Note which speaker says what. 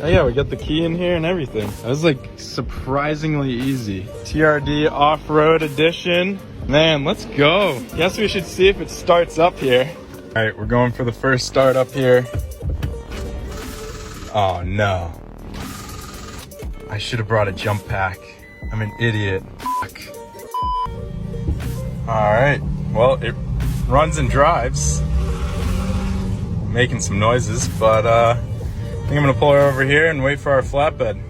Speaker 1: Oh yeah, we got the key in here and everything. That was like surprisingly easy. TRD Off-Road Edition. Man, let's go. Guess we should see if it starts up here. All right, we're going for the first start up here. Oh no. I should have brought a jump pack. I'm an idiot. Fuck. All right, well, it runs and drives. Making some noises, but I think I'm gonna pull her over here and wait for our flatbed.